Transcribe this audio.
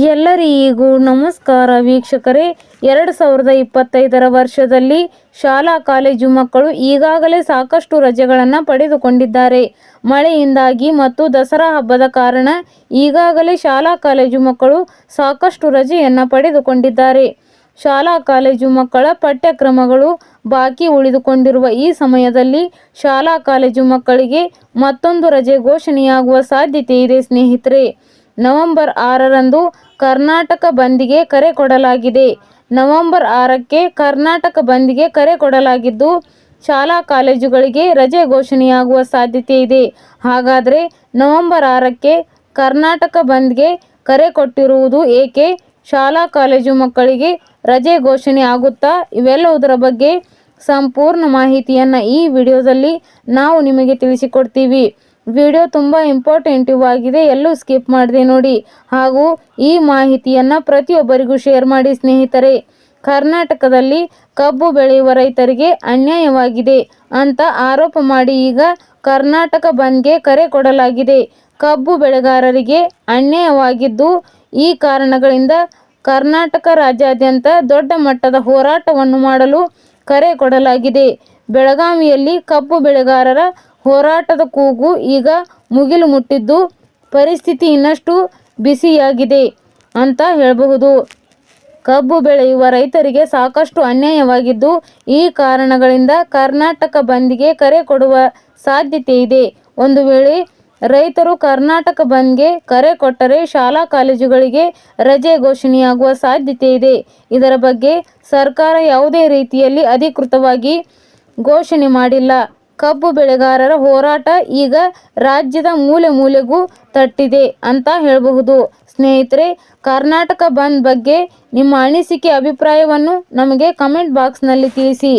ಎಲ್ಲರಿಗೂ ನಮಸ್ಕಾರ ವೀಕ್ಷಕರೇ. 2025 ವರ್ಷದಲ್ಲಿ ಶಾಲಾ ಕಾಲೇಜು ಮಕ್ಕಳು ಈಗಾಗಲೇ ಸಾಕಷ್ಟು ರಜೆಗಳನ್ನು ಪಡೆದುಕೊಂಡಿದ್ದಾರೆ. ಮಳೆಯಿಂದಾಗಿ ಮತ್ತು ದಸರಾ ಹಬ್ಬದ ಕಾರಣ ಈಗಾಗಲೇ ಶಾಲಾ ಕಾಲೇಜು ಮಕ್ಕಳು ಸಾಕಷ್ಟು ರಜೆಯನ್ನು ಪಡೆದುಕೊಂಡಿದ್ದಾರೆ. ಶಾಲಾ ಕಾಲೇಜು ಮಕ್ಕಳ ಪಠ್ಯಕ್ರಮಗಳು ಬಾಕಿ ಉಳಿದುಕೊಂಡಿರುವ ಈ ಸಮಯದಲ್ಲಿ ಶಾಲಾ ಕಾಲೇಜು ಮಕ್ಕಳಿಗೆ ಮತ್ತೊಂದು ರಜೆ ಘೋಷಣೆಯಾಗುವ ಸಾಧ್ಯತೆ ಇದೆ ಸ್ನೇಹಿತರೆ. ನವೆಂಬರ್ 6ರಂದು ಕರ್ನಾಟಕ ಬಂದ್ಗೆ ಕರೆ ಕೊಡಲಾಗಿದೆ. ನವೆಂಬರ್ 6ಕ್ಕೆ ಕರ್ನಾಟಕ ಬಂದ್ಗೆ ಕರೆ ಕೊಡಲಾಗಿದ್ದು ಶಾಲಾ ಕಾಲೇಜುಗಳಿಗೆ ರಜೆ ಘೋಷಣೆಯಾಗುವ ಸಾಧ್ಯತೆ ಇದೆ. ಹಾಗಾದರೆ ನವೆಂಬರ್ 6ಕ್ಕೆ ಕರ್ನಾಟಕ ಬಂದ್ಗೆ ಕರೆ ಕೊಟ್ಟಿರುವುದು ಏಕೆ? ಶಾಲಾ ಕಾಲೇಜು ಮಕ್ಕಳಿಗೆ ರಜೆ ಘೋಷಣೆ ಆಗುತ್ತಾ? ಇವೆಲ್ಲವುದರ ಬಗ್ಗೆ ಸಂಪೂರ್ಣ ಮಾಹಿತಿಯನ್ನು ಈ ವಿಡಿಯೋದಲ್ಲಿ ನಾವು ನಿಮಗೆ ತಿಳಿಸಿಕೊಡ್ತೀವಿ. ವಿಡಿಯೋ ತುಂಬ ಇಂಪಾರ್ಟೆಂಟಿವ್ ಆಗಿದೆ, ಎಲ್ಲೂ ಸ್ಕಿಪ್ ಮಾಡದೆ ನೋಡಿ. ಹಾಗೂ ಈ ಮಾಹಿತಿಯನ್ನು ಪ್ರತಿಯೊಬ್ಬರಿಗೂ ಶೇರ್ ಮಾಡಿ ಸ್ನೇಹಿತರೆ. ಕರ್ನಾಟಕದಲ್ಲಿ ಕಬ್ಬು ಬೆಳೆಯುವ ರೈತರಿಗೆ ಅನ್ಯಾಯವಾಗಿದೆ ಅಂತ ಆರೋಪ ಮಾಡಿ ಈಗ ಕರ್ನಾಟಕ ಬಂದ್ಗೆ ಕರೆ ಕೊಡಲಾಗಿದೆ. ಕಬ್ಬು ಬೆಳೆಗಾರರಿಗೆ ಅನ್ಯಾಯವಾಗಿದ್ದು ಈ ಕಾರಣಗಳಿಂದ ಕರ್ನಾಟಕ ರಾಜ್ಯಾದ್ಯಂತ ದೊಡ್ಡ ಮಟ್ಟದ ಹೋರಾಟವನ್ನು ಮಾಡಲು ಕರೆ ಕೊಡಲಾಗಿದೆ. ಬೆಳಗಾವಿಯಲ್ಲಿ ಕಬ್ಬು ಬೆಳೆಗಾರರ ಹೋರಾಟದ ಕೂಗು ಈಗ ಮುಗಿಲು ಮುಟ್ಟಿದ್ದು ಪರಿಸ್ಥಿತಿ ಇನ್ನಷ್ಟು ಬಿಸಿಯಾಗಿದೆ ಅಂತ ಹೇಳಬಹುದು. ಕಬ್ಬು ಬೆಳೆಯುವ ರೈತರಿಗೆ ಸಾಕಷ್ಟು ಅನ್ಯಾಯವಾಗಿದ್ದು ಈ ಕಾರಣಗಳಿಂದ ಕರ್ನಾಟಕ ಬಂದ್ಗೆ ಕರೆ ಕೊಡುವ ಸಾಧ್ಯತೆ ಇದೆ. ಒಂದು ವೇಳೆ ರೈತರು ಕರ್ನಾಟಕ ಬಂದ್ಗೆ ಕರೆ ಕೊಟ್ಟರೆ ಶಾಲಾ ಕಾಲೇಜುಗಳಿಗೆ ರಜೆ ಘೋಷಣೆಯಾಗುವ ಸಾಧ್ಯತೆ ಇದೆ. ಇದರ ಬಗ್ಗೆ ಸರ್ಕಾರ ಯಾವುದೇ ರೀತಿಯಲ್ಲಿ ಅಧಿಕೃತವಾಗಿ ಘೋಷಣೆ ಮಾಡಿಲ್ಲ. ಕಬ್ಬು ಬೆಳೆಗಾರರ ಹೋರಾಟ ಈಗ ರಾಜ್ಯದ ಮೂಲೆ ಮೂಲೆಗೂ ತಟ್ಟಿದೆ ಅಂತ ಹೇಳಬಹುದು. ಸ್ನೇಹಿತರೆ, ಕರ್ನಾಟಕ ಬಂದ್ ಬಗ್ಗೆ ನಿಮ್ಮ ಅನಿಸಿಕೆ ಅಭಿಪ್ರಾಯವನ್ನು ನಮಗೆ ಕಮೆಂಟ್ ಬಾಕ್ಸ್ನಲ್ಲಿ ತಿಳಿಸಿ.